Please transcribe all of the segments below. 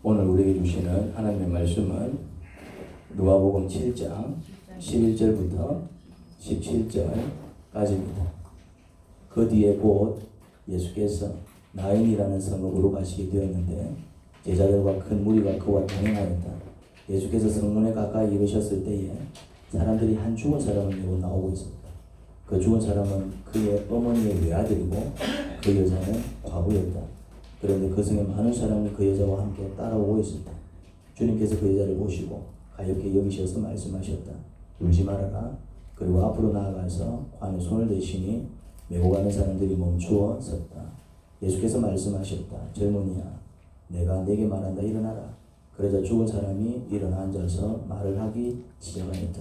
오늘 우리에게 주시는 하나님의 말씀은 누가복음 7장 11절부터 17절까지입니다. 그 뒤에 곧 예수께서 나인이라는 성읍으로 가시게 되었는데 제자들과 큰 무리가 그와 동행하였다. 예수께서 성문에 가까이 이르셨을 때에 사람들이 한 죽은 사람을 메고 나오고 있었다. 그 죽은 사람은 그의 어머니의 외아들이고 그 여자는 과부였다. 그런데 그 성에 많은 사람이 그 여자와 함께 따라오고 있었다. 주님께서 그 여자를 보시고 가엾게 여기셔서 말씀하셨다. 울지 말아라. 그리고 앞으로 나아가서 관에 손을 대시니 메고 가는 사람들이 멈추어 섰다. 예수께서 말씀하셨다. 젊은이야, 내가 네게 말한다. 일어나라. 그러자 죽은 사람이 일어나 앉아서 말을 하기 시작하였다.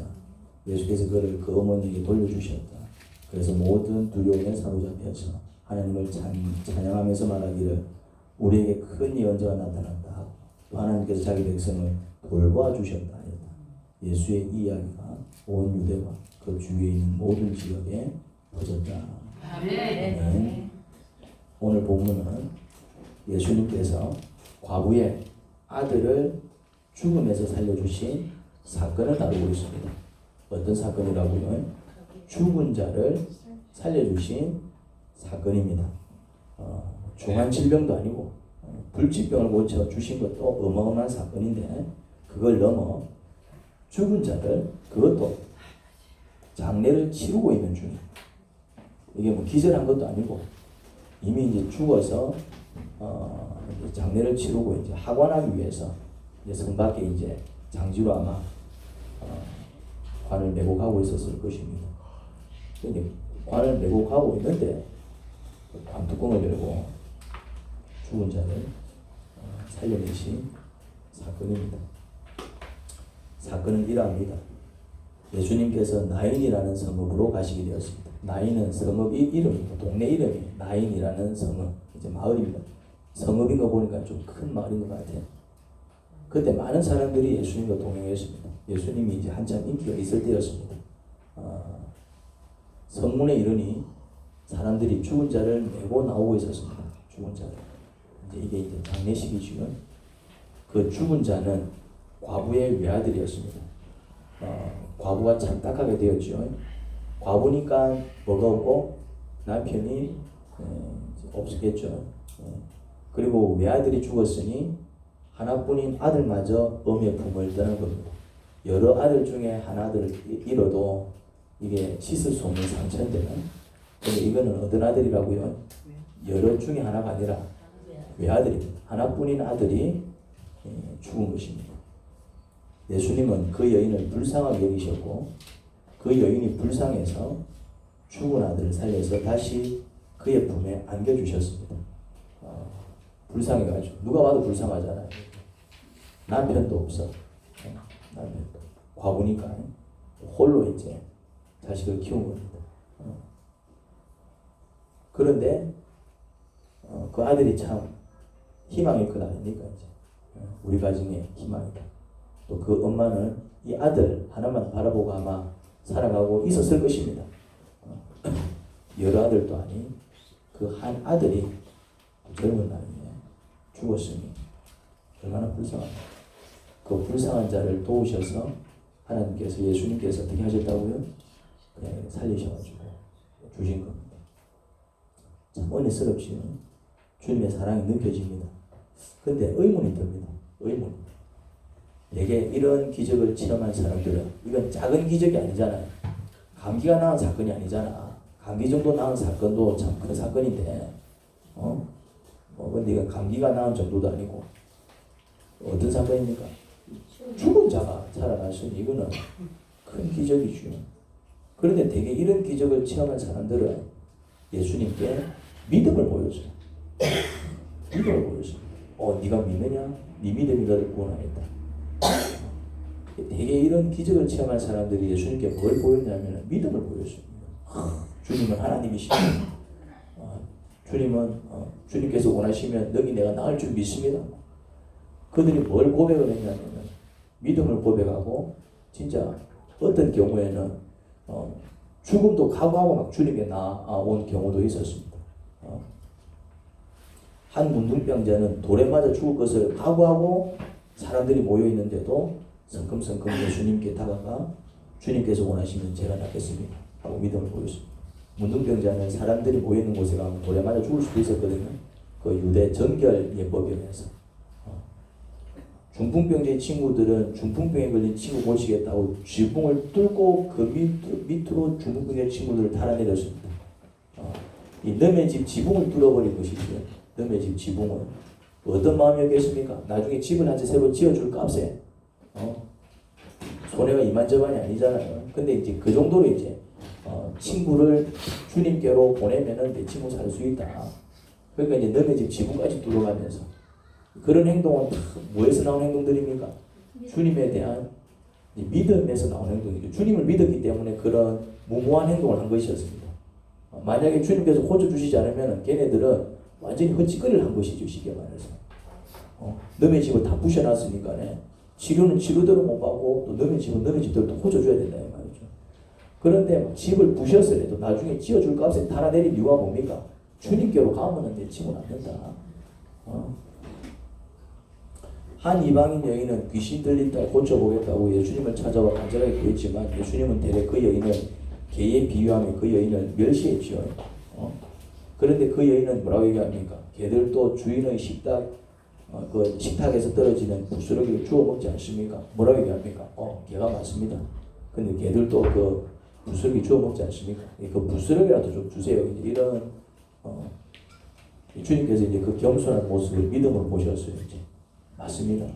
예수께서 그를 그 어머니에게 돌려주셨다. 그래서 모든 두려움에 사로잡혀서 하나님을 찬양하면서 말하기를 우리에게 큰 예언자가 나타났다 하고 또 하나님께서 자기 백성을 돌보아 주셨다 하였다. 예수의 이 이야기가 온 유대와 그 주위에 있는 모든 지역에 퍼졌다. 아멘. 오늘 본문은 예수님께서 과부의 아들을 죽음에서 살려주신 사건을 다루고 있습니다. 어떤 사건이라고요? 죽은 자를 살려주신 사건입니다. 중한 질병도 아니고 불치병을 고쳐주신 것도 어마어마한 사건인데 그걸 넘어 죽은 자를 그것도 장례를 치르고 있는 중이에요. 이게 뭐 기절한 것도 아니고 이미 이제 죽어서 장례를 치르고 이제 하관하기 위해서 이제 성 밖에 이제 장지로 아마 관을 메고 가고 있었을 것입니다. 근데 관을 메고 가고 있는데 관 뚜껑을 열고 죽은 자를 살려내신 사건입니다. 사건은 이러합니다. 예수님께서 나인이라는 성읍으로 가시게 되었습니다. 나인은 성읍 이름이고 동네 이름이 나인이라는 성읍, 이제 마을입니다. 성읍인 거 보니까 좀 큰 마을인 것 같아요. 그때 많은 사람들이 예수님과 동행했습니다. 예수님이 이제 한참 인기가 있을 때였습니다. 성문에 이르니 사람들이 죽은 자를 메고 나오고 있었습니다. 죽은 자를. 이게 이제 장례식이지요. 그 죽은 자는 과부의 외아들이었습니다. 과부가 참 딱하게 되었죠. 과부니까 뭐가 없고 남편이 없었겠죠. 그리고 외아들이 죽었으니 하나뿐인 아들마저 엄의 품을 떠난 겁니다. 여러 아들 중에 하나를 잃어도 이게 씻을 수 없는 상처인데는 근데 이거는 어떤 아들이라고요? 여러 중에 하나가 아니라 외아들입니다. 하나뿐인 아들이 죽은 것입니다. 예수님은 그 여인을 불쌍하게 여기셨고 그 여인이 불쌍해서 죽은 아들을 살려서 다시 그의 품에 안겨주셨습니다. 불쌍해가지고 누가 봐도 불쌍하잖아요. 남편도 없어. 남편도 과부니까 홀로 이제 자식을 키운 겁니다. 그런데 그 아들이 참 희망일 것 아닙니까? 이제 우리 가정의 희망이다. 또 그 엄마는 이 아들 하나만 바라보고 아마 살아가고 있었을 것입니다. 여러 아들도 아닌 그 한 아들이 젊은 나이에 죽었으니 얼마나 불쌍합니까? 그 불쌍한 자를 도우셔서 하나님께서 예수님께서 어떻게 하셨다고요? 그냥 살리셔가지고 주신 겁니다. 참 은혜스럽지요. 주님의 사랑이 느껴집니다. 근데 의문이 듭니다. 의문. 내게 이런 기적을 체험한 사람들은 이건 작은 기적이 아니잖아요. 감기가 나은 사건이 아니잖아. 감기 정도 나은 사건도 참 큰 사건인데, 근데 이건 감기가 나은 정도도 아니고 어떤 사건입니까? 죽은 자가 살아났으니 이거는 큰 기적이죠. 그런데 대개 이런 기적을 체험한 사람들은 예수님께 믿음을 보여줘요. 믿음을 보여줘요. 네가 믿느냐? 네 믿음이 너를 구원하겠다. 대개 이런 기적을 체험한 사람들이 예수님께 뭘 보였냐면 믿음을 보였습니다. 주님은 하나님이시고 주님께서 원하시면 너희 내가 나을 줄 믿습니다. 그들이 뭘 고백을 했냐면 믿음을 고백하고 진짜 어떤 경우에는 죽음도 각오하고 막 주님께 나온 경우도 있었습니다. 한 문둥병자는 돌에 맞아 죽을 것을 각오하고 사람들이 모여 있는데도 성큼성큼 예수님께 다가가 주님께서 원하시면 제가 낫겠습니다 하고 믿음을 보였습니다. 문둥병자는 사람들이 모여 있는 곳에 가면 돌에 맞아 죽을 수도 있었거든요. 그 유대 정결 예법에 의해서. 중풍병자의 친구들은 중풍병에 걸린 친구 모시겠다고 지붕을 뚫고 그 밑으로 중풍병자의 친구들을 달아내렸습니다. 이 남의 집 지붕을 뚫어버린 것이죠. 남의 집 지붕을. 어떤 마음이었겠습니까? 나중에 집을 한 채 새로 지어줄 값에 손해가 이만저만이 아니잖아요. 근데 이제 그 정도로 이제 친구를 주님께로 보내면은 내 친구 살 수 있다. 그러니까 이제 너네 집 지붕까지 뚫어가면서 그런 행동은 다 뭐에서 나온 행동들입니까? 주님에 대한 믿음에서 나온 행동이죠. 주님을 믿었기 때문에 그런 무모한 행동을 한 것이었습니다. 만약에 주님께서 호주 주시지 않으면 걔네들은 완전히 헛짓거리를 한 것이죠. 쉽게 말해서. 너네 집을 다 부셔놨으니까 치료는 치료대로 못 받고 또 너네 집은 너네 집대로 또 호주 줘야 된다 이 말이죠. 그런데 집을 부셨으래도 나중에 지어줄 값에 달아내린 이유가 뭡니까? 주님께로 가면은 내 친구는 안 된다. 한 이방인 여인은 귀신 들린 딸 고쳐보겠다고 예수님을 찾아와 간절하게 구했지만 예수님은 대개 그 여인을 개에 비유하며 그 여인을 멸시했죠. 그런데 그 여인은 뭐라고 얘기합니까? 개들도 주인의 그 식탁에서 떨어지는 부스러기를 주워 먹지 않습니까? 뭐라고 얘기합니까? 개가 맞습니다. 근데 개들도 그 부스러기 주워 먹지 않습니까? 그 부스러기라도 좀 주세요. 이제 이런 주님께서 이제 그 겸손한 모습을 믿음으로 보셨어요. 이제. 맞습니다.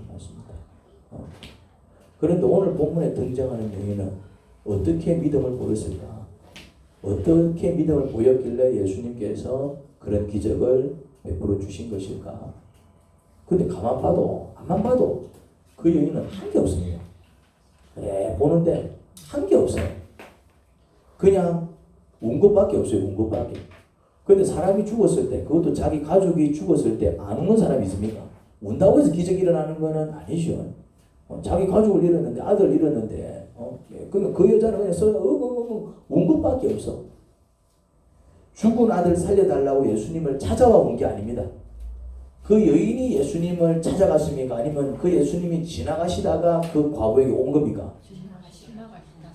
그런데 오늘 본문에 등장하는 여인은 어떻게 믿음을 보였을까? 어떻게 믿음을 보였길래 예수님께서 그런 기적을 베풀어 주신 것일까? 근데 암만 봐도 그 여인은 한 게 없습니다. 그래 보는데 한 게 없어요. 그냥 운 것밖에 없어요. 운 것밖에. 근데 사람이 죽었을 때, 그것도 자기 가족이 죽었을 때 안 우는 사람이 있습니까? 운다고 해서 기적이 일어나는 거는 아니죠. 자기 가족을 잃었는데, 아들 잃었는데, 그 여자는 그냥 운 것밖에 없어. 죽은 아들 살려달라고 예수님을 찾아와 온 게 아닙니다. 그 여인이 예수님을 찾아갔습니까? 아니면 그 예수님이 지나가시다가 그 과부에게 온 겁니까?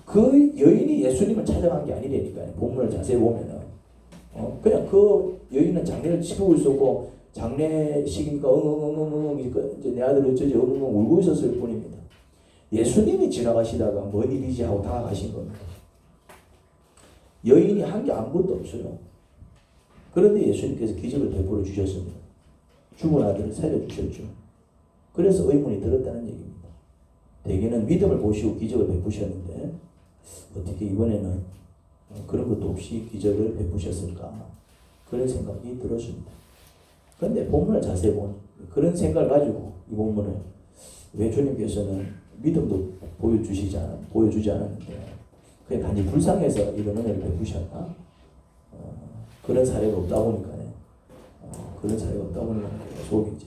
그 여인이 예수님을 찾아간 게 아니라니까요. 본문을 자세히 보면은. 그냥 그 여인은 장례를 치르고 있었고, 장례식이니까 이제 내 아들 어쩌지 울고 있었을 뿐입니다. 예수님이 지나가시다가 뭔 일이지 하고 다가가신 겁니다. 여인이 한 게 아무것도 없어요. 그런데 예수님께서 기적을 베풀어 주셨습니다. 죽은 아들을 살려주셨죠. 그래서 의문이 들었다는 얘기입니다. 대개는 믿음을 보시고 기적을 베푸셨는데 어떻게 이번에는 그런 것도 없이 기적을 베푸셨을까? 그런 생각이 들었습니다. 그런데 본문을 자세히 보니 그런 생각을 가지고 이 본문을 왜 주님께서는 믿음도 보여주지 않았는데 그냥 단지 불쌍해서 이런 은혜를 베푸셨나? 그런 사례가 없다 보니까 계속 이제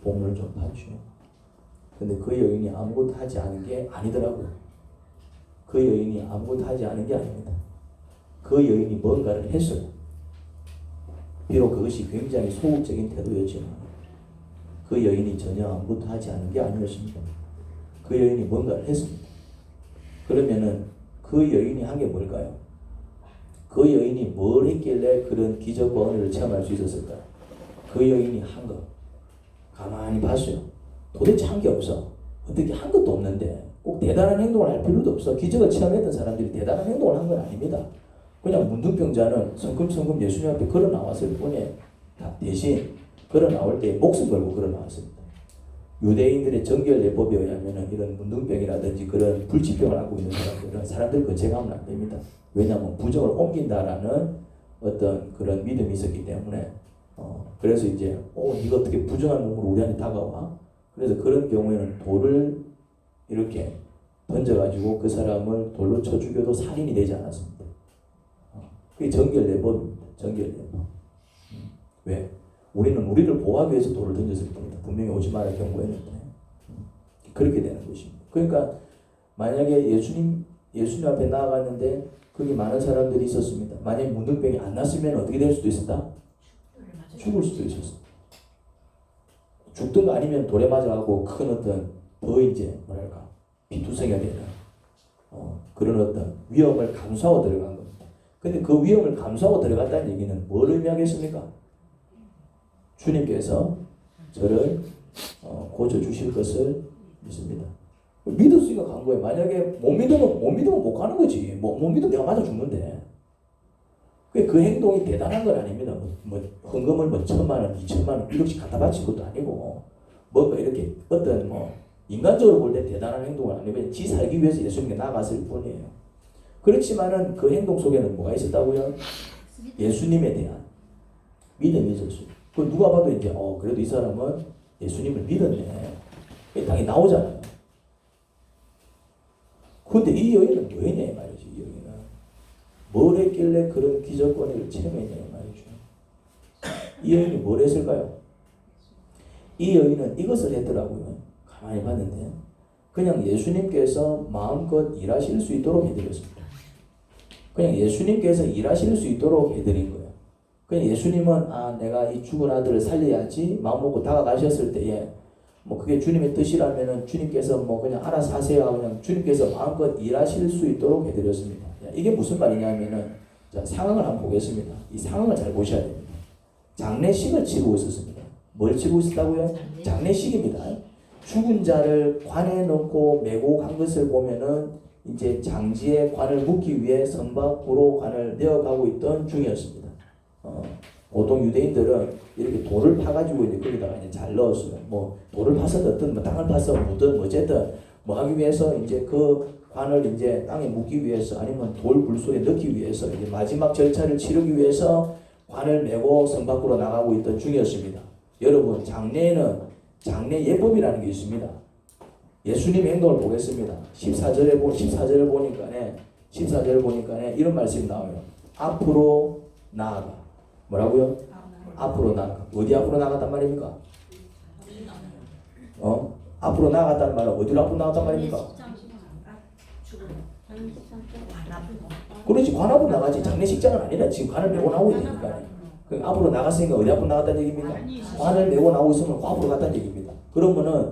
본문을 좀 봤죠. 근데 그 여인이 아무것도 하지 않은 게 아니더라고요. 그 여인이 아무것도 하지 않은 게 아닙니다. 그 여인이 뭔가를 했어요. 비록 그것이 굉장히 소극적인 태도였지만 그 여인이 전혀 아무것도 하지 않은 게 아니었습니다. 그 여인이 뭔가를 했습니다. 그러면은 그 여인이 한 게 뭘까요? 그 여인이 뭘 했길래 그런 기적과 은혜를 체험할 수 있었을까요? 그 여인이 한 거 가만히 봤어요. 도대체 한 게 없어. 어떻게 한 것도 없는데 꼭 대단한 행동을 할 필요도 없어. 기적을 체험했던 사람들이 대단한 행동을 한 건 아닙니다. 그냥 문둥병자는 성큼성큼 예수님 앞에 걸어 나왔을 뿐에 대신 걸어 나올 때 목숨 걸고 걸어 나왔습니다. 유대인들의 정결 예법에 의하면 이런 문둥병이라든지 그런 불치병을 앓고 있는 사람들 근처에 가면 안 됩니다. 왜냐하면 부정을 옮긴다라는 어떤 그런 믿음이 있었기 때문에 그래서 이제 네가 어떻게 부정한 몸으로 우리한테 다가와? 그래서 그런 경우에는 돌을 이렇게 던져가지고 그 사람을 돌로 쳐 죽여도 살인이 되지 않았습니다. 그게 정결 예법입니다. 정결 예법. 왜? 우리는 우리를 보호하기 위해서 돌을 던졌을 뿐이다. 분명히 오지 말을 경고했는데 그렇게 되는 것입니다. 그러니까 만약에 예수님 앞에 나아갔는데 거기 많은 사람들이 있었습니다. 만약에 문둥병이 안 났으면 어떻게 될 수도 있었다? 죽을 수도 있었어. 죽든가 아니면 돌에 맞아가고 큰 어떤 더 이제 뭐랄까 피투성이가 되는 그런 어떤 위험을 감수하고 들어간 겁니다. 근데 그 위험을 감수하고 들어갔다는 얘기는 뭘 의미하겠습니까? 주님께서 저를 고쳐주실 것을 믿습니다. 믿었으니까 간 거예요. 만약에 못 믿으면 못 가는 거지. 못 믿으면 내가 맞아 죽는데. 그 행동이 대단한 건 아닙니다. 헌금을 1,000만 원, 2,000만 원, 1억씩 갖다 바친 것도 아니고, 뭔가 이렇게 어떤 인간적으로 볼 때 대단한 행동은 아니고, 지 살기 위해서 예수님께 나아갔을 뿐이에요. 그렇지만은 그 행동 속에는 뭐가 있었다고요? 예수님에 대한 믿음이 있었어요. 그 누가 봐도 이제, 그래도 이 사람은 예수님을 믿었네. 당연히 나오잖아요. 근데 이 여인은 뭐했냐 말이지. 이 여인은 뭘 했길래 그런 기적권을 체험했냐 말이죠. 이 여인이 뭘 했을까요? 이 여인은 이것을 했더라고요. 가만히 봤는데 그냥 예수님께서 마음껏 일하실 수 있도록 해드렸습니다. 그냥 예수님께서 일하실 수 있도록 해드린 거예요. 그냥 예수님은 내가 이 죽은 아들을 살려야지 마음 먹고 다가가셨을 때에 그게 주님의 뜻이라면은 주님께서 그냥 알아서 하세요. 그냥 주님께서 마음껏 일하실 수 있도록 해드렸습니다. 이게 무슨 말이냐면은, 자, 상황을 한번 보겠습니다. 이 상황을 잘 보셔야 됩니다. 장례식을 치르고 있었습니다. 뭘 치르고 있었다고요? 장례식입니다. 죽은 자를 관에 넣고 메고 간 것을 보면은 이제 장지에 관을 묻기 위해 성 밖으로 관을 내어가고 있던 중이었습니다. 보통 유대인들은 이렇게 돌을 파가지고 이제 거기다가 이제 잘 넣었어요. 돌을 파서 넣든 땅을 파서 묻든 어쨌든 하기 위해서 이제 그 관을 이제 땅에 묻기 위해서 아니면 돌 불속에 넣기 위해서 이제 마지막 절차를 치르기 위해서 관을 메고 성 밖으로 나가고 있던 중이었습니다. 여러분, 장례에는 장례 예법이라는 게 있습니다. 예수님의 행동을 보겠습니다. 14절을 보니까 이런 말씀이 나와요. 앞으로 나아가. 뭐라고요? 앞으로 나아가. 어디 앞으로 나갔단 말입니까? 앞으로 나갔단 말은 어디로 앞으로 나갔단 말입니까? 그렇지, 관 앞으로 나가지. 장례식장은 아니라 지금 관을 메고 나오고 있으니까. 앞으로 나갔으니까 어디 앞으로 나갔다는 얘기입니까? 관을 메고 나오고 있으면 그 앞으로 갔다는 얘기입니다. 그러면은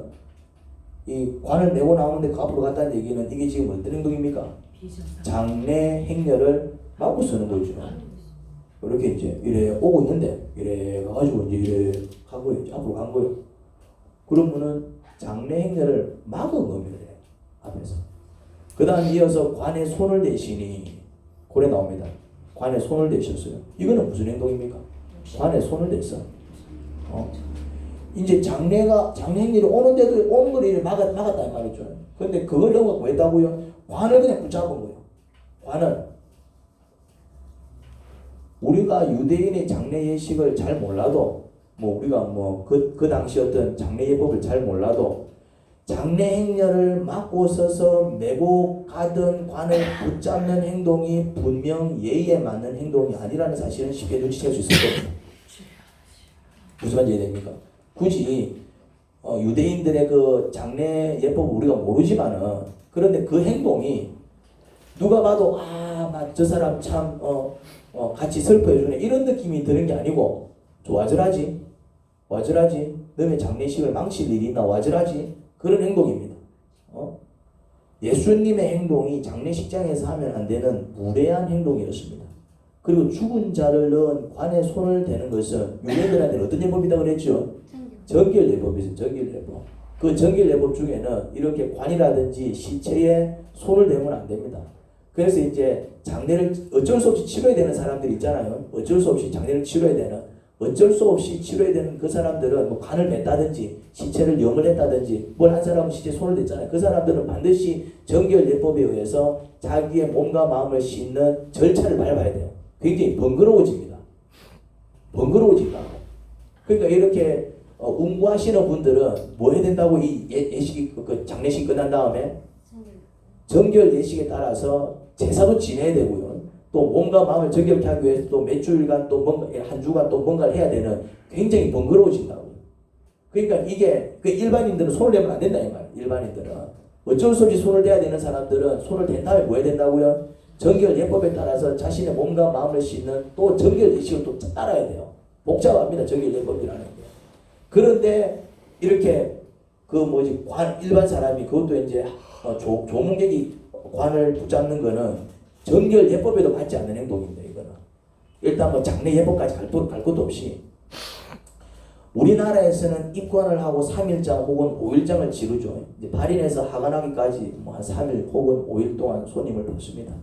이 관을 메고 나오는데 그 앞으로 갔다는 얘기는 이게 지금 어떤 행동입니까? 장례 행렬을 막고 서는 거죠. 이렇게 이제 이래 오고 있는데 이래 가가지고 이제 이래 가고 이제 앞으로 간 거예요. 그러면은 장례 행렬을 막은 겁니다. 앞에서. 그 다음 이어서 관에 손을 대시니 고래 나옵니다. 관에 손을 대셨어요. 이거는 무슨 행동입니까? 관에 손을 댔어. 이제 장례 행렬이 오는 걸 이렇게 막았단 말이죠. 근데 그걸 너무 뭐 했다고요? 관을 그냥 붙잡은 거예요. 관을. 우리가 유대인의 장례 예식을 잘 몰라도 우리가 그 당시 어떤 장례 예법을 잘 몰라도 장례 행렬을 막고 서서 메고 가던 관을 붙잡는 행동이 분명 예의에 맞는 행동이 아니라는 사실은 쉽게 눈치챌 수 있을 겁니다. 무슨 말인지 이해됩니까? 굳이 유대인들의 그 장례 예법을 우리가 모르지만은 그런데 그 행동이 누가 봐도 저 사람 참 같이 슬퍼해주네 이런 느낌이 드는 게 아니고 와절하지 너네 장례식을 망칠 일이 있나 와절하지 그런 행동입니다. 예수님의 행동이 장례식장에서 하면 안 되는 무례한 행동이었습니다. 그리고 죽은 자를 넣은 관에 손을 대는 것은 유대인들한테는 어떤 예법이다 그랬죠? 정결 예법이죠. 정결 예법. 그 정결 예법 중에는 이렇게 관이라든지 시체에 손을 대면 안 됩니다. 그래서 이제 장례를 어쩔 수 없이 치러야 되는 사람들이 있잖아요. 어쩔 수 없이 장례를 치러야 되는 그 사람들은 관을 맸다든지 시체를 염을 했다든지 뭘 한 사람은 시체에 손을 댔잖아요. 그 사람들은 반드시 정결 예법에 의해서 자기의 몸과 마음을 씻는 절차를 밟아야 돼요. 굉장히 번거로워진다고. 그러니까 이렇게 운구하시는 분들은 뭐 해야 된다고 이 예식이 장례식 끝난 다음에 정결 예식에 따라서 제사도 지내야 되고요. 또 몸과 마음을 정결케 하기 위해서 또 몇 주일간 또 뭔가 한 주간 또 뭔가를 해야 되는 굉장히 번거로워진다고. 그러니까 이게 일반인들은 손을 대면 안 된다 이 말. 일반인들은 어쩔 수 없이 손을 대야 되는 사람들은 손을 댄 다음에 뭐 해야 된다고요? 정결 예법에 따라서 자신의 몸과 마음을 씻는 또 정결 예식을 또 따라야 돼요. 복잡합니다. 정결 예법이라는 게. 그런데 이렇게 일반 사람이 그것도 이제 조문객이 관을 붙잡는 거는 정결 예법에도 맞지 않는 행동입니다. 이거는 일단 뭐 장례 예법까지 갈 것도 없이 우리나라에서는 입관을 하고 3일장 혹은 5일장을 치르죠. 이제 발인해서 하관하기까지 뭐 한 3일 혹은 5일 동안 손님을 받습니다.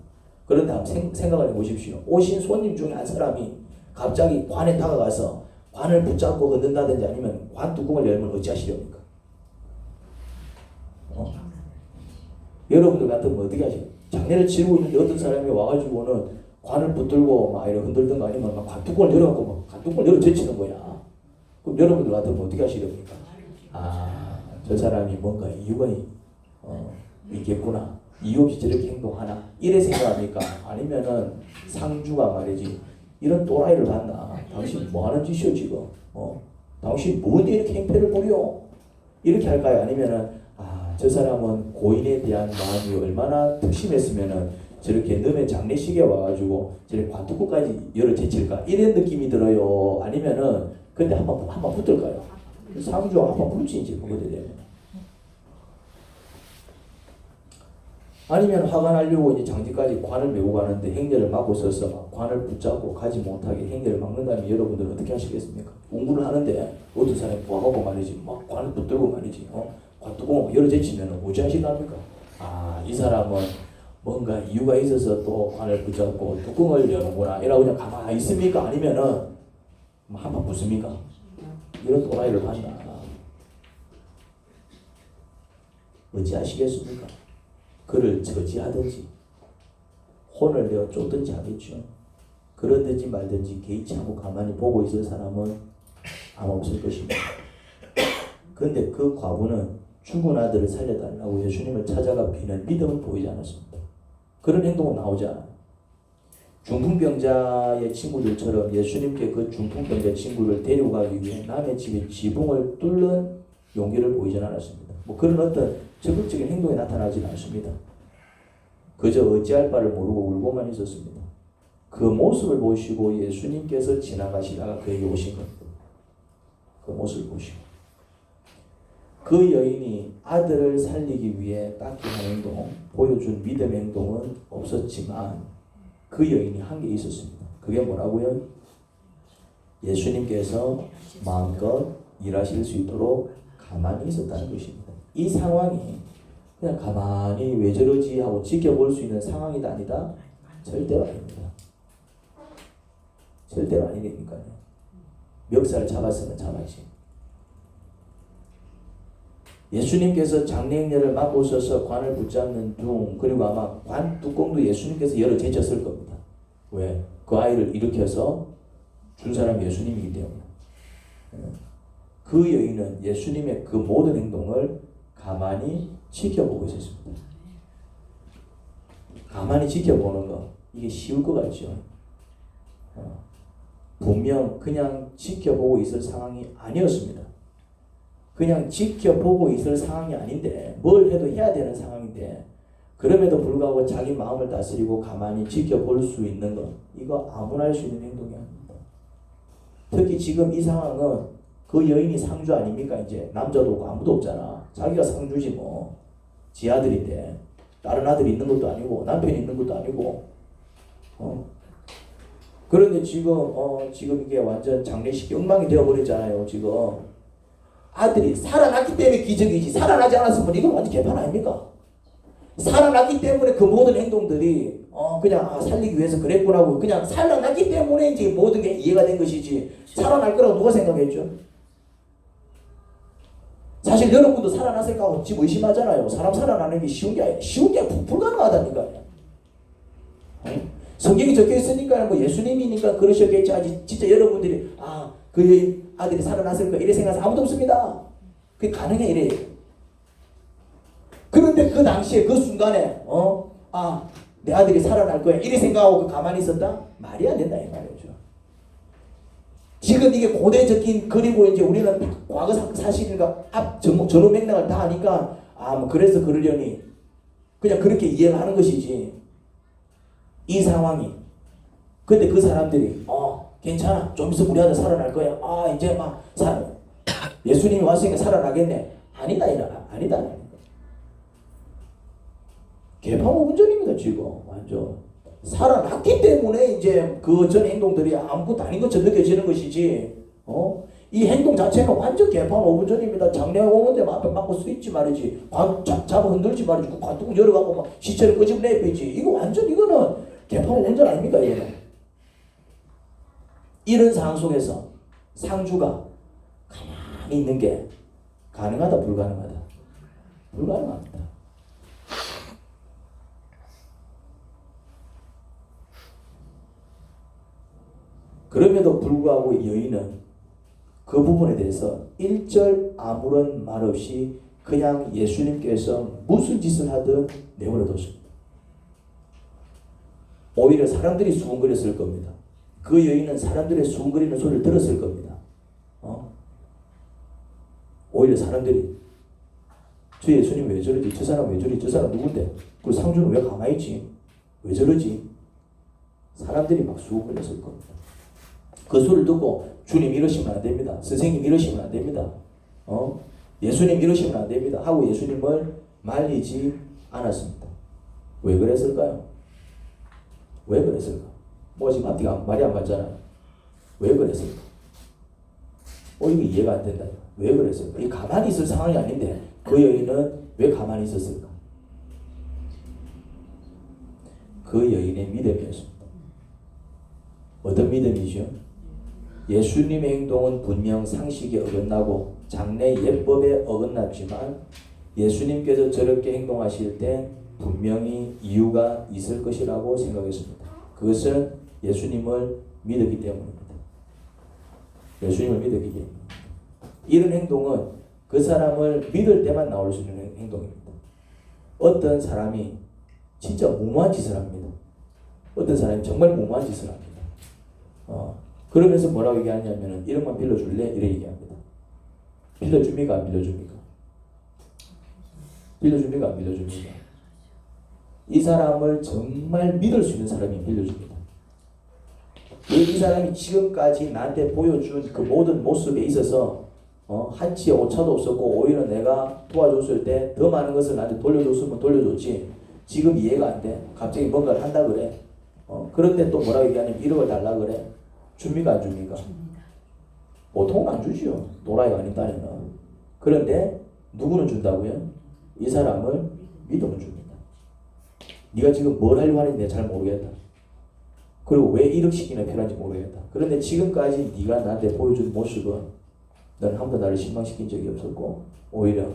그런데 한번 생각을 해보십시오. 오신 손님 중에 한 사람이 갑자기 관에 다가가서 관을 붙잡고 걷는다든지 아니면 관 뚜껑을 열면 어찌하시렵니까? 여러분들 같으면 어떻게 하시겠어요? 장례를 치르고 있는데 어떤 사람이 와가지고는 관을 붙들고 막 이렇게 흔들든 거 아니면 막 관뚜껑을 열어갖고 막 관뚜껑을 열어 제치는 거야. 그럼 여러분들 같으면 어떻게 하시렵니까? 저 사람이 뭔가 이유가 있겠구나. 이유 없이 저렇게 행동하나? 이래 생각합니까? 아니면은 상주가 말이지 이런 또라이를 봤나? 당신 뭐 하는 짓이오 지금? 당신 뭔데 이렇게 행패를 부려? 이렇게 할까요? 아니면은 저 사람은 고인에 대한 마음이 얼마나 특심했으면은 저렇게 너의 장례식에 와가지고 저렇게 관뚜껑까지 열어 제칠까? 이런 느낌이 들어요. 아니면은 근데 한번 붙을까요? 상주가 한번 붙지 이제 그거에 되면. 아니면 화가 나려고 이제 장지까지 관을 메고 가는데 행렬을 막고 서서 막 관을 붙잡고 가지 못하게 행렬을 막는다면 여러분들은 어떻게 하시겠습니까? 공부를 하는데 어떤 사람이 와가고 말이지 막 관을 붙들고 말이지 관뚜껑을 열어 제치면 어찌 하시답니까? 이 사람은 뭔가 이유가 있어서 또 관을 붙잡고 뚜껑을 여는구나 이라고 그냥 가만히 있습니까? 아니면은 한번 붙습니까? 이런 또라이를 봤나? 어찌 하시겠습니까? 그를 저지하든지 혼을 내어 쫓든지 하겠죠. 그러든지 말든지 개의치 않고 가만히 보고 있을 사람은 아마 없을 것입니다. 그런데 그 과부는 죽은 아들을 살려달라고 예수님을 찾아가 비는 믿음을 보이지 않았습니다. 그런 행동은 나오지 않아요. 중풍병자의 친구들처럼 예수님께 그 중풍병자 친구를 데려가기 위해 남의 집에 지붕을 뚫는 용기를 보이지 않았습니다. 뭐 그런 어떤 적극적인 행동이 나타나지 않습니다. 그저 어찌할 바를 모르고 울고만 있었습니다. 그 모습을 보시고 예수님께서 지나가시다가 그에게 오신 겁니다. 그 모습을 보시고 그 여인이 아들을 살리기 위해 딱히 한 행동, 보여준 믿음의 행동은 없었지만 그 여인이 한 게 있었습니다. 그게 뭐라고요? 예수님께서 마음껏 일하실 수 있도록 가만히 있었다는 것입니다. 이 상황이 그냥 가만히 왜 저러지 하고 지켜볼 수 있는 상황이다 아니다? 절대로 아닙니다. 절대로 아니니까요. 멱살을 잡았으면 잡았지. 예수님께서 장례행렬을 맡고 서서 관을 붙잡는 중 그리고 아마 관 뚜껑도 예수님께서 열어 제쳤을 겁니다. 왜? 그 아이를 일으켜서 준 사람이 예수님이기 때문에. 그 여인은 예수님의 그 모든 행동을 가만히 지켜보고 있었습니다. 가만히 지켜보는 거 이게 쉬울 것 같죠? 분명 그냥 지켜보고 있을 상황이 아니었습니다. 그냥 지켜보고 있을 상황이 아닌데 뭘 해도 해야 되는 상황인데 그럼에도 불구하고 자기 마음을 다스리고 가만히 지켜볼 수 있는 것 이거 아무나 할 수 있는 행동이 아닙니다. 특히 지금 이 상황은 그 여인이 상주 아닙니까? 이제 남자도 없고 아무도 없잖아. 자기가 상주지 뭐. 지 아들인데 다른 아들이 있는 것도 아니고 남편이 있는 것도 아니고 그런데 지금 이게 완전 장례식이 엉망이 되어버렸잖아요. 지금 아들이 살아났기 때문에 기적이지 살아나지 않았으면 이건 완전 개판 아닙니까? 살아났기 때문에 그 모든 행동들이 그냥 살리기 위해서 그랬구나 하고 그냥 살아났기 때문에 이제 모든 게 이해가 된 것이지 살아날 거라고 누가 생각했죠? 사실 여러분도 살아났을까 하고 지금 의심하잖아요. 사람 살아나는 게 쉬운 게 불가능하다니까요. 성경이 적혀 있으니까 뭐 예수님이니까 그러셨겠지 하지 진짜 여러분들이 그 아들이 살아났을 거 이래 생각해서 아무도 없습니다. 그게 가능해 이래. 그런데 그 당시에 그 순간에 내 아들이 살아날 거야 이래 생각하고 가만히 있었다? 말이 안 된다 이 말이죠. 지금 이게 고대에 적힌 글이고 이제 우리는 과거 사실인가 앞 전후 맥락을 다 하니까 뭐 그래서 그러려니 그냥 그렇게 이해를 하는 것이지. 이 상황이 근데 그 사람들이 괜찮아 좀 있으면 우리 아들 살아날 거야 이제 막 예수님이 왔으니까 살아나겠네. 아니다. 아니다. 개파무분전입니다. 지금 완전 살아났기 때문에 이제 그 전 행동들이 아무것도 아닌 것처럼 느껴지는 것이지. 이 행동 자체는 완전 개파무분전입니다. 장례 오는데 앞에 막고 서 있지 말이지. 잡아 흔들지 말이지. 그 관뚜껑 열어갖고 막 시체를 끄집어내야지. 이거 완전 이거는 개파무분전 아닙니까? 이거는. 이런 상황 속에서 상주가 가만히 있는 게 가능하다, 불가능하다? 불가능합니다. 그럼에도 불구하고 여인은 그 부분에 대해서 일절 아무런 말 없이 그냥 예수님께서 무슨 짓을 하든 내버려뒀습니다. 오히려 사람들이 수군거렸을 겁니다. 그 여인은 사람들의 수군거리는 소리를 들었을 겁니다. 오히려 사람들이 저 예수님 왜 저러지? 저 사람 왜 저러지? 저 사람 누군데? 그 상주는 왜 가만히 있지? 왜 저러지? 사람들이 막 수군거렸을 겁니다. 그 소리를 듣고 주님 이러시면 안 됩니다. 선생님 이러시면 안 됩니다. 예수님 이러시면 안 됩니다. 하고 예수님을 말리지 않았습니다. 왜 그랬을까요? 왜 그랬을까? 뭐 지금 앞뒤가 말이 안 맞잖아요. 왜 그랬을까? 이거 이해가 안 된다. 왜 그랬을까? 이 가만히 있을 상황이 아닌데 그 여인은 왜 가만히 있었을까? 그 여인의 믿음이었습니다. 어떤 믿음이죠? 예수님의 행동은 분명 상식에 어긋나고 장래 예법에 어긋났지만 예수님께서 저렇게 행동하실 때 분명히 이유가 있을 것이라고 생각했습니다. 그것은 예수님을 믿었기 때문입니다. 예수님을 믿었기 때문입니다. 이런 행동은 그 사람을 믿을 때만 나올 수 있는 행동입니다. 어떤 사람이 진짜 무모한 짓을 합니다. 어떤 사람이 정말 무모한 짓을 합니다. 그러면서 뭐라고 얘기하냐면은 1억만 빌려줄래? 이래 얘기합니다. 빌려줍니까? 안 빌려줍니까? 빌려줍니까? 안 빌려줍니까? 이 사람을 정말 믿을 수 있는 사람이 빌려줍니다. 왜 이 사람이 지금까지 나한테 보여준 그 모든 모습에 있어서 한치의 오차도 없었고 오히려 내가 도와줬을 때 더 많은 것을 나한테 돌려줬으면 돌려줬지 지금 이해가 안 돼. 갑자기 뭔가를 한다 그래. 그런데 또 뭐라고 얘기하냐면 1억을 달라 그래. 줍니까 안 줍니까? 보통은 안 주지요. 도라이가 아닌 딸에는. 그런데 누구는 준다고요? 이 사람을 믿으면 줍니다. 네가 지금 뭘 하려고 하는지 내가 잘 모르겠다. 그리고 왜 1억씩이나 필요한지 모르겠다. 그런데 지금까지 네가 나한테 보여준 모습은 너는 한 번도 나를 실망시킨 적이 없었고 오히려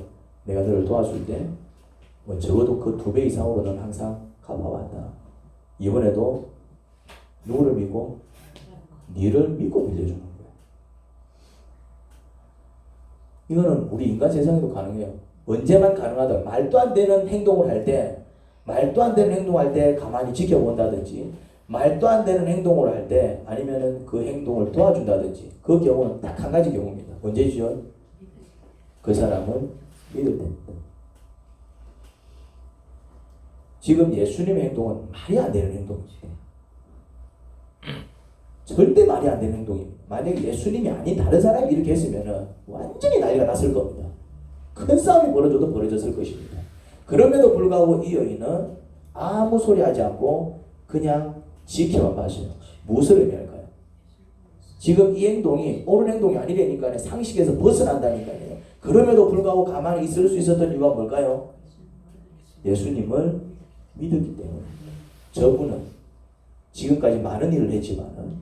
내가 너를 도와줄 때 뭐 적어도 그 2배 이상으로 너는 항상 갚아왔다. 이번에도 누구를 믿고? 니를 믿고 빌려주는 거예요. 이거는 우리 인간 세상에도 가능해요. 언제만 가능하다. 말도 안 되는 행동을 할 때 가만히 지켜본다든지 말도 안 되는 행동을 할 때 아니면은 그 행동을 도와준다든지 그 경우는 딱 한 가지 경우입니다. 언제죠? 그 사람은 믿을 때입니다. 지금 예수님의 행동은 말이 안 되는 행동입니다. 절대 말이 안 되는 행동입니다. 만약에 예수님이 아닌 다른 사람이 이렇게 했으면 완전히 난리가 났을 겁니다. 큰 싸움이 벌어져도 벌어졌을 것입니다. 그럼에도 불구하고 이 여인은 아무 소리 하지 않고 그냥 지켜만 봐줘요. 무엇을 의미할까요? 지금 이 행동이 옳은 행동이 아니라니까요. 상식에서 벗어난다니까요. 그럼에도 불구하고 가만히 있을 수 있었던 이유가 뭘까요? 예수님을 믿었기 때문에. 저분은 지금까지 많은 일을 했지만은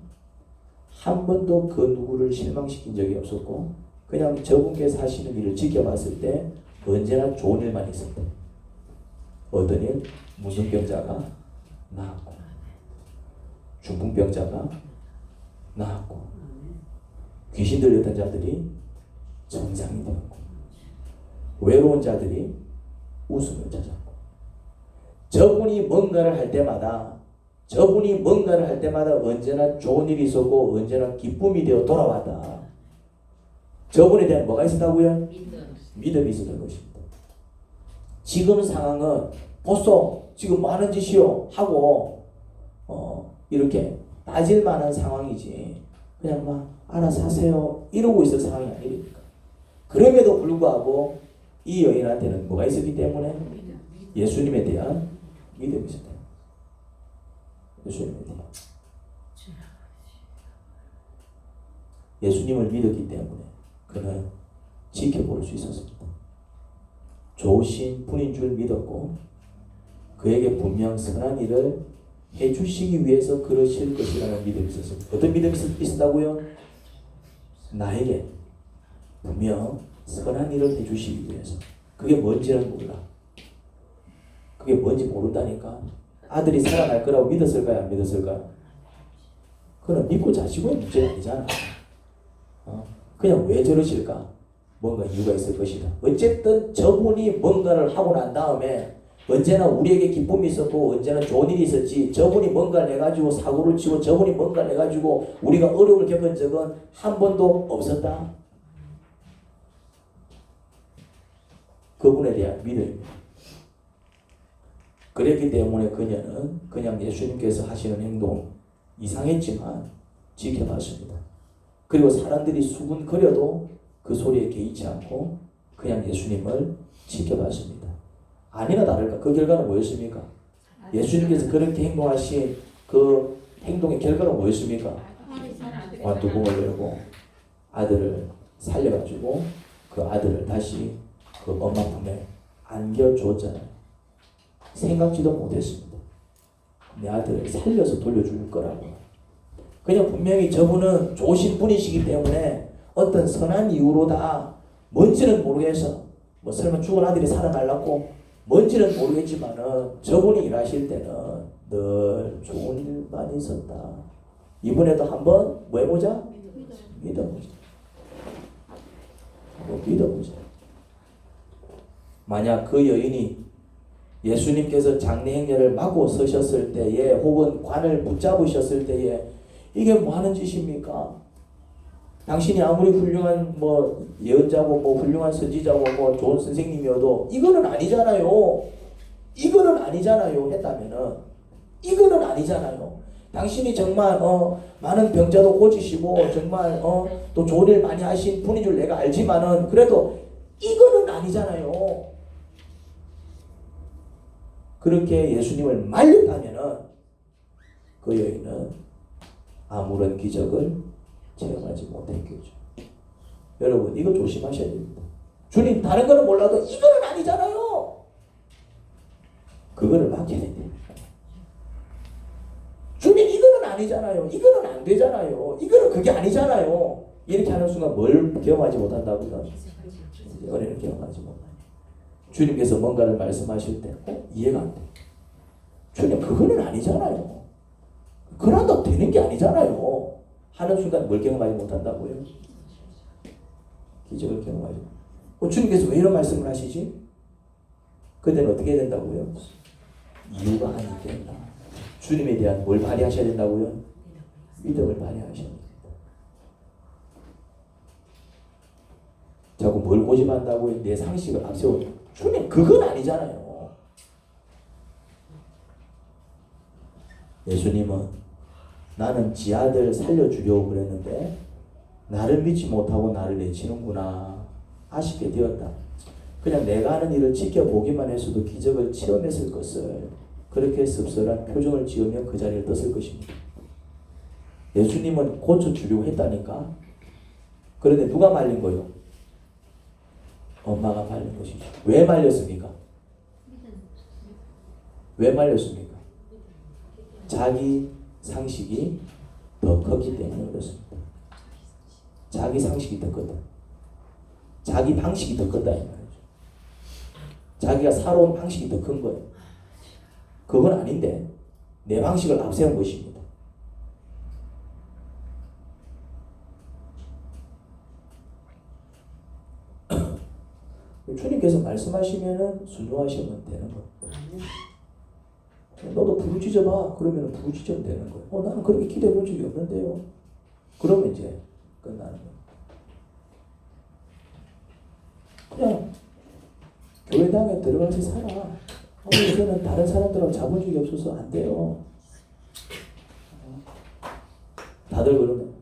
한 번도 그 누구를 실망시킨 적이 없었고 그냥 저분께서 하시는 일을 지켜봤을 때 언제나 좋은 일만 있었다. 어떤 일? 무증병자가 나았고 중풍병자가 나았고 귀신 들렸던 자들이 정상이 되었고 외로운 자들이 웃음을 찾았고 저분이 뭔가를 할 때마다 언제나 좋은 일이 있었고 언제나 기쁨이 되어 돌아왔다. 저분에 대한 뭐가 있었다고요? 믿음이 있었던 것입니다. 지금 상황은 벌써 지금 많은 짓이요 하고 이렇게 따질 만한 상황이지 그냥 막 알아서 하세요 이러고 있을 상황이 아니니까 그럼에도 불구하고 이 여인한테는 뭐가 있었기 때문에? 예수님에 대한 믿음이 있었다. 예수님에 대한. 예수님을 믿었기 때문에 그는 지켜볼 수 있었습니다. 좋으신 분인 줄 믿었고 그에게 분명 선한 일을 해주시기 위해서 그러실 것이라는 믿음이 있었습니다. 어떤 믿음이 있었다고요? 나에게 분명 선한 일을 해주시기 위해서. 그게 뭔지는 몰라. 그게 뭔지 모른다니까. 아들이 살아날 거라고 믿었을까요? 안 믿었을까요? 그건 믿고 자시고의 문제가 아니잖아. 그냥 왜 저러실까? 뭔가 이유가 있을 것이다. 어쨌든 저분이 뭔가를 하고 난 다음에 언제나 우리에게 기쁨이 있었고 언제나 좋은 일이 있었지, 저분이 뭔가를 해가지고 사고를 치고 저분이 뭔가를 해가지고 우리가 어려움을 겪은 적은 한 번도 없었다. 그분에 대한 믿음입니다. 그랬기 때문에 그녀는 그냥 예수님께서 하시는 행동 이상했지만 지켜봤습니다. 그리고 사람들이 수군거려도 그 소리에 개의치 않고 그냥 예수님을 지켜봤습니다. 아니나 다를까 그 결과는 뭐였습니까? 예수님께서 그렇게 행동하신 그 행동의 결과가 뭐였습니까? 관두공을 열고 아들을 살려가지고 그 아들을 다시 그 엄마 품에 안겨주었잖아요. 생각지도 못했습니다. 내 아들을 살려서 돌려줄 거라고. 그냥 분명히 저분은 좋으신 분이시기 때문에 어떤 선한 이유로다 뭔지는 모르겠어. 뭐 설마 죽은 아들이 살아날라고 뭔지는 모르겠지만은 저분이 일하실 때는 늘 좋은 일만 있었다. 이번에도 한번 뭐 해보자? 믿어보자. 믿어보자. 만약 그 여인이 예수님께서 장례 행렬을 마고 서셨을 때에 혹은 관을 붙잡으셨을 때에 이게 뭐 하는 짓입니까? 당신이 아무리 훌륭한 뭐 예언자고 뭐 훌륭한 선지자고 뭐 좋은 선생님이어도 이거는 아니잖아요. 이거는 아니잖아요. 했다면은 이거는 아니잖아요. 당신이 정말 많은 병자도 고치시고 정말 또 좋은 일 많이 하신 분인 줄 내가 알지만은 그래도 이거는 아니잖아요. 그렇게 예수님을 말렸다면은 그 여인은 아무런 기적을 체험하지 못했겠죠. 여러분 이거 조심하셔야 됩니다. 주님 다른 거는 몰라도 이거는 아니잖아요. 그거를 맡겨야 됩니다. 주님 이거는 아니잖아요. 이거는 안 되잖아요. 이거는 그게 아니잖아요. 이렇게 하는 순간 뭘 경험하지 못한다고요? 은혜를 경험하지 못해요. 주님께서 뭔가를 말씀하실 때 이해가 안 돼. 주님 그거는 아니잖아요. 그런다고 되는 게 아니잖아요. 하는 순간 뭘 경험하지 못한다고요? 기적을 경험하지 못해요. 주님께서 왜 이런 말씀을 하시지? 그때는 어떻게 해야 된다고요? 이유가 아니기 때문에 주님에 대한 뭘 발휘하셔야 된다고요? 믿음을 발휘하셔야 됩니다. 자꾸 뭘 고집한다고요? 내 상식을 앞세워. 주님 그건 아니잖아요. 예수님은 나는 지 아들 살려주려고 그랬는데 나를 믿지 못하고 나를 내치는구나. 아쉽게 되었다. 그냥 내가 하는 일을 지켜보기만 했어도 기적을 체험했을 것을 그렇게 씁쓸한 표정을 지으며 그 자리를 떴을 것입니다. 예수님은 고쳐주려고 했다니까. 그런데 누가 말린 거요? 엄마가 말린 것이죠. 왜 말렸습니까? 왜 말렸습니까? 자기 상식이 더 컸기 때문에 그렇습니다. 자기 상식이 더 컸다. 자기 방식이 더 컸다 이 말이죠. 자기가 살아온 방식이 더 큰 거예요. 그건 아닌데 내 방식을 앞세운 것입니다. 주님께서 말씀하시면은 순종하시면 되는 거예요. 너도 부르짖어봐. 그러면 부르짖으면 되는 거예요. 나는 그렇게 기대해 본 적이 없는데요. 그러면 이제 끝나는 거예요. 그냥 교회당에 들어가서 살아. 요새는 다른 사람들하고 잡은 적이 없어서 안 돼요. 다들 그러면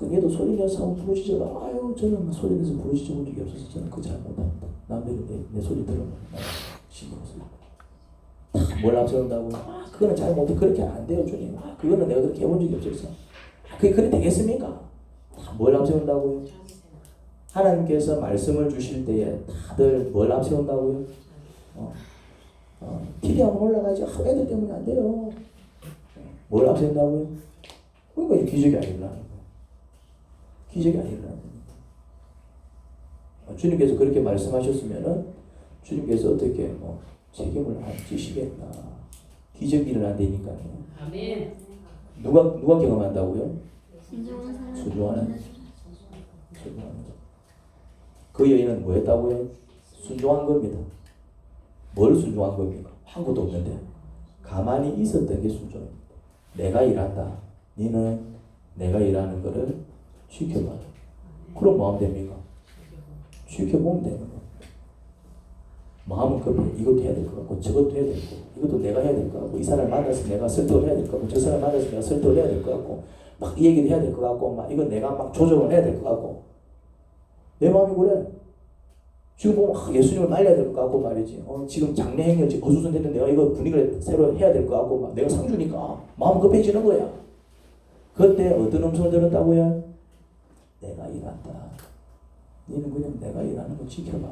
얘도 소리 내서 한번 부르짖어라. 아유 저는 뭐 소리 내서 부르짖어 본 적이 없어서 저는 그거 잘 못합니다. 남들이 내 소리 들으면 신경 쓰고 뭘 앞세운다고 그거는 잘 못해. 그렇게 안 돼요 주님. 그거는 내가 그렇게 해본 적이 없어서 그게 그래 되겠습니까? 뭘 앞세운다고요? 하나님께서 말씀을 주실 때에 다들 뭘 앞세운다고요? TV 한번 올라가지. 애들 때문에 안 돼요. 뭘 앞세운다고요? 그러니까 기적이 안 일어나는 거예요. 기적이 안 일어나는 겁니다. 주님께서 그렇게 말씀하셨으면은 주님께서 어떻게 책임을 안 지시겠나. 기적이 일어난다니까요. 아멘. 누가 경험한다고요? 순종하는 사람. 순종하는 그 여인은 뭐 했다고요? 순종한 겁니다. 뭘 순종한 겁니까? 아무것도 없는데 가만히 있었던 게 순종입니다. 내가 일한다. 너는 내가 일하는 거를 지켜봐. 그럼 뭐 하면 됩니까? 지켜보면 되는 거예요. 마음은 급해. 이것도 해야 될 것 같고 저것도 해야 될 것 같고 이것도 내가 해야 될 것 같고 이 사람을 만나서 내가 설득을 해야 될 것 같고 저 사람을 만나서 내가 설득을 해야 될 것 같고 막 이 얘기를 해야 될 것 같고 막 이건 내가 막 조정을 해야 될 것 같고 내 마음이 그래. 지금 보면 예수님을 말려야 될 것 같고 말이지. 지금 장례 행렬 지금 어수선했는데 내가 이거 분위기를 새로 해야 될 것 같고 막 내가 상주니까 마음 급해지는 거야. 그때 어떤 음성을 들었다고요? 내가 일한다. 너는 그냥 내가 일하는 거 지켜봐.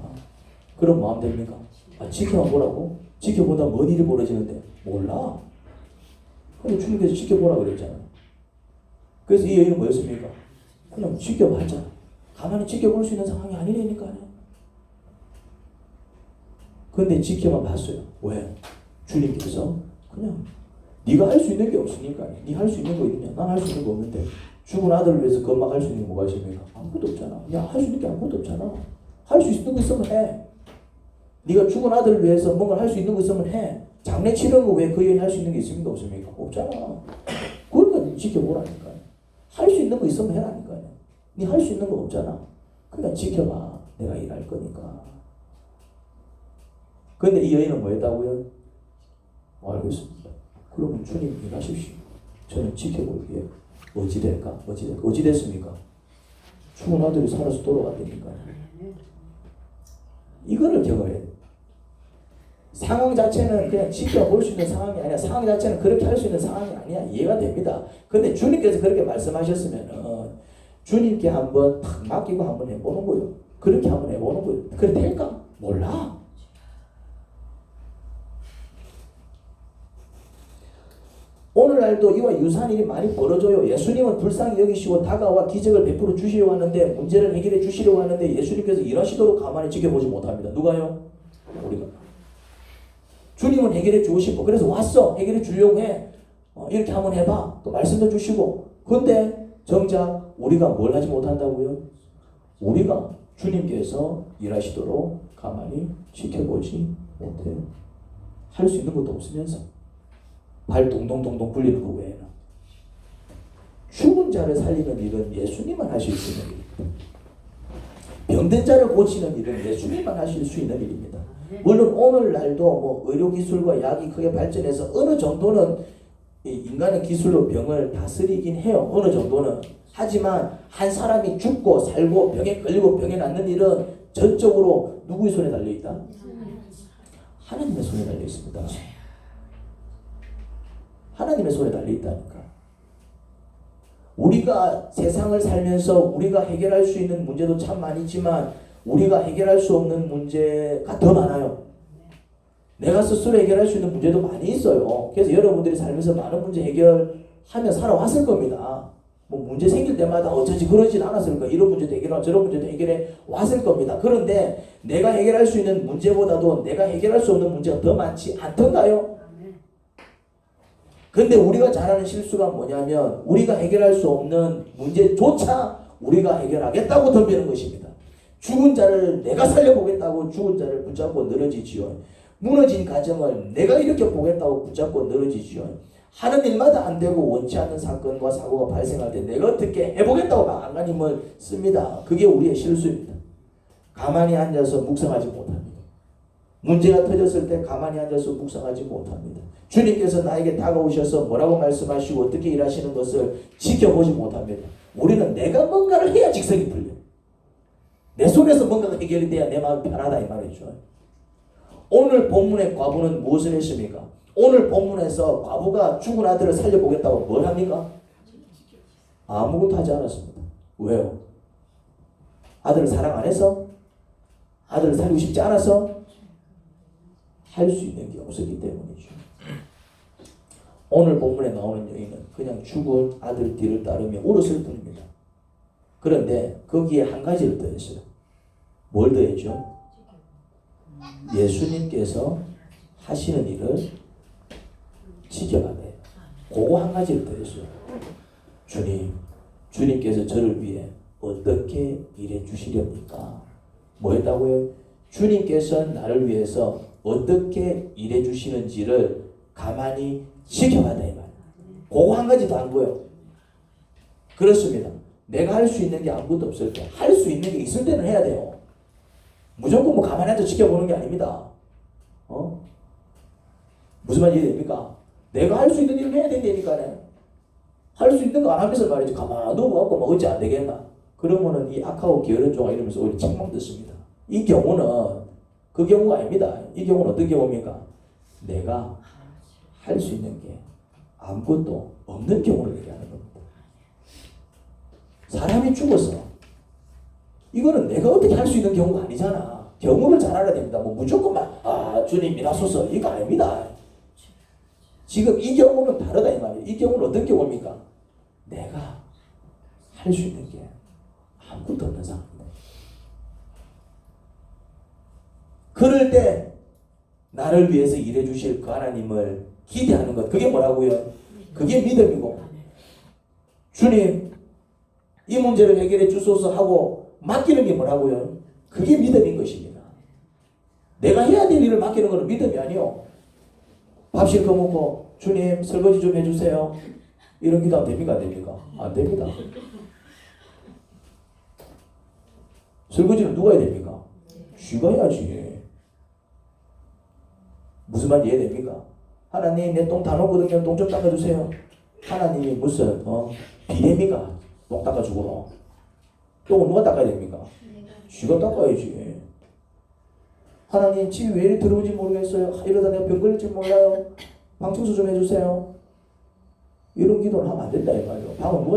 그럼 마음 됩니까? 지켜만 보라고? 지켜보다 뭔 일이 벌어지는데? 몰라. 근데 주님께서 지켜보라 그랬잖아. 그래서 이 여인은 뭐였습니까? 그냥 지켜봤자. 가만히 지켜볼 수 있는 상황이 아니라니까요. 근데 지켜만 봤어요. 왜? 주님께서 그냥 네가 할 수 있는 게 없으니까. 네 할 수 있는 거 있느냐? 난 할 수 있는 거 없는데 죽은 아들을 위해서 건막할 수 있는 게 뭐가 있습니까? 아무것도 없잖아. 야, 할 수 있는 게 아무것도 없잖아. 할 수 있는 거 있으면 해. 네가 죽은 아들을 위해서 뭔가 할 수 있는 거 있으면 해. 장례 치르는 거 왜 그 여인이 할 수 있는 게 있습니까? 없습니까? 없잖아. 그러니까 지켜보라니까요. 할 수 있는 거 있으면 해라니까요. 네 할 수 있는 거 없잖아. 그러니까 지켜봐. 내가 일할 거니까. 근데 이 여인은 뭐 했다고요? 알고 있습니다. 그러면 주님 일하십시오. 저는 지켜볼게요. 어찌 될까? 어찌 됐습니까? 죽은 아들이 살아서 돌아갔다니까. 이거를 경험해야 돼. 상황 자체는 그냥 지켜볼 수 있는 상황이 아니야. 상황 자체는 그렇게 할 수 있는 상황이 아니야. 이해가 됩니다. 근데 주님께서 그렇게 말씀하셨으면 주님께 한번 탁 맡기고 한번 해보는 거예요. 그렇게 한번 해보는 거예요. 그래 될까? 몰라. 오늘날도 이와 유사한 일이 많이 벌어져요. 예수님은 불쌍히 여기시고 다가와 기적을 베풀어 주시려고 하는데 문제를 해결해 주시려고 하는데 예수님께서 일하시도록 가만히 지켜보지 못합니다. 누가요? 우리가. 주님은 해결해 주고 싶어. 그래서 왔어. 해결해 주려고 해. 이렇게 한번 해봐. 또 말씀도 주시고. 근데 정작 우리가 뭘 하지 못한다고요? 우리가 주님께서 일하시도록 가만히 지켜보지 못해요. 할 수 있는 것도 없으면서. 발 동동동동 굴리는 거 외에는. 죽은 자를 살리는 일은 예수님만 하실 수 있는 일입니다. 병든 자를 고치는 일은 예수님만 하실 수 있는 일입니다. 물론 오늘날도 뭐 의료기술과 약이 크게 발전해서 어느 정도는 인간의 기술로 병을 다스리긴 해요. 어느 정도는. 하지만 한 사람이 죽고 살고 병에 걸리고 병에 낫는 일은 전적으로 누구의 손에 달려있다? 하나님의 손에 달려있습니다. 하나님의 손에 달려있다니까. 우리가 세상을 살면서 우리가 해결할 수 있는 문제도 참 많이 있지만 우리가 해결할 수 없는 문제가 더 많아요. 내가 스스로 해결할 수 있는 문제도 많이 있어요. 그래서 여러분들이 살면서 많은 문제 해결하며 살아왔을 겁니다. 뭐 문제 생길 때마다 어쩌지 그러진 않았을 거예요. 이런 문제도 해결하고 저런 문제도 해결해 왔을 겁니다. 그런데 내가 해결할 수 있는 문제보다도 내가 해결할 수 없는 문제가 더 많지 않던가요? 근데 우리가 잘하는 실수가 뭐냐면 우리가 해결할 수 없는 문제조차 우리가 해결하겠다고 덤비는 것입니다. 죽은 자를 내가 살려보겠다고 죽은 자를 붙잡고 늘어지지요. 무너진 가정을 내가 이렇게 보겠다고 붙잡고 늘어지지요. 하는 일마다 안 되고 원치 않는 사건과 사고가 발생할 때 내가 어떻게 해보겠다고 막강한 힘을 씁니다. 그게 우리의 실수입니다. 가만히 앉아서 묵상하지 못합니다. 문제가 터졌을 때 가만히 앉아서 묵상하지 못합니다. 주님께서 나에게 다가오셔서 뭐라고 말씀하시고 어떻게 일하시는 것을 지켜보지 못합니다. 우리는 내가 뭔가를 해야 직성이 풀려. 내 속에서 뭔가가 해결이 돼야 내 마음이 편하다 이 말이죠. 오늘 본문의 과부는 무엇을 했습니까? 오늘 본문에서 과부가 죽은 아들을 살려보겠다고 뭘 합니까? 아무것도 하지 않았습니다. 왜요? 아들을 사랑 안 해서? 아들을 살리고 싶지 않아서? 할 수 있는 게 없었기 때문이죠. 오늘 본문에 나오는 여인은 그냥 죽은 아들 뒤를 따르며 울었을 뿐입니다. 그런데 거기에 한 가지를 더했어요. 뭘 더했죠? 예수님께서 하시는 일을 지켜가네요. 그거 한 가지를 더했어요. 주님께서 저를 위해 어떻게 일해 주시렵니까? 뭐 했다고요? 주님께서 나를 위해서 어떻게 일해 주시는지를 가만히 지켜봐야 돼. 그거 한 가지 더 한 거예요. 그렇습니다. 내가 할 수 있는 게 아무것도 없을 때, 할 수 있는 게 있을 때는 해야 돼요. 무조건 뭐 가만히 앉아 지켜보는 게 아닙니다. 무슨 말인지 이해됩니까? 내가 할 수 있는 일을 해야 된다니까요. 할 수 있는 거 안 하면서 말이지. 가만히 누워갖고 뭐 어찌 안 되겠나? 그러면은 이 악하고 게으른 종아 이러면서 오히려 책망 듣습니다. 이 경우는 그 경우가 아닙니다. 이 경우는 어떤 경우입니까? 내가 할 수 있는 게 아무것도 없는 경우를 얘기하는 겁니다. 사람이 죽었어. 이거는 내가 어떻게 할 수 있는 경우가 아니잖아. 경우를 잘 알아야 됩니다. 뭐 무조건만 주님 일하소서 이거 아닙니다. 지금 이 경우는 다르다 이 말이에요. 이 경우는 어떤 경우입니까? 내가 할 수 있는 게 아무것도 없는 상황입니다. 그럴 때 나를 위해서 일해 주실 그 하나님을 기대하는 것, 그게 뭐라고요? 그게 믿음이고, 주님 이 문제를 해결해 주소서 하고 맡기는 게 뭐라고요? 그게 믿음인 것입니다. 내가 해야 될 일을 맡기는 것은 믿음이 아니요. 밥 실컷 먹고 주님 설거지 좀 해주세요. 이런 기도하면 됩니까? 안 됩니까? 안 됩니다. 설거지는 누가 해야 됩니까? 쥐가 해야지. 무슨 말인지 이해됩니까? 하나님 내 똥 다 놓거든요. 똥 좀 닦아주세요. 하나님이 무슨 비례입니까? 똥 닦아주고. 똥은 누가 닦아야 됩니까? 쥐가 닦아야지. 하나님 집이 왜 이리 들어오지 모르겠어요. 이러다 내가 병 걸릴지 몰라요. 방 청소 좀 해주세요. 이런 기도는 하면 안 된다 이 말이에요. 방은 누가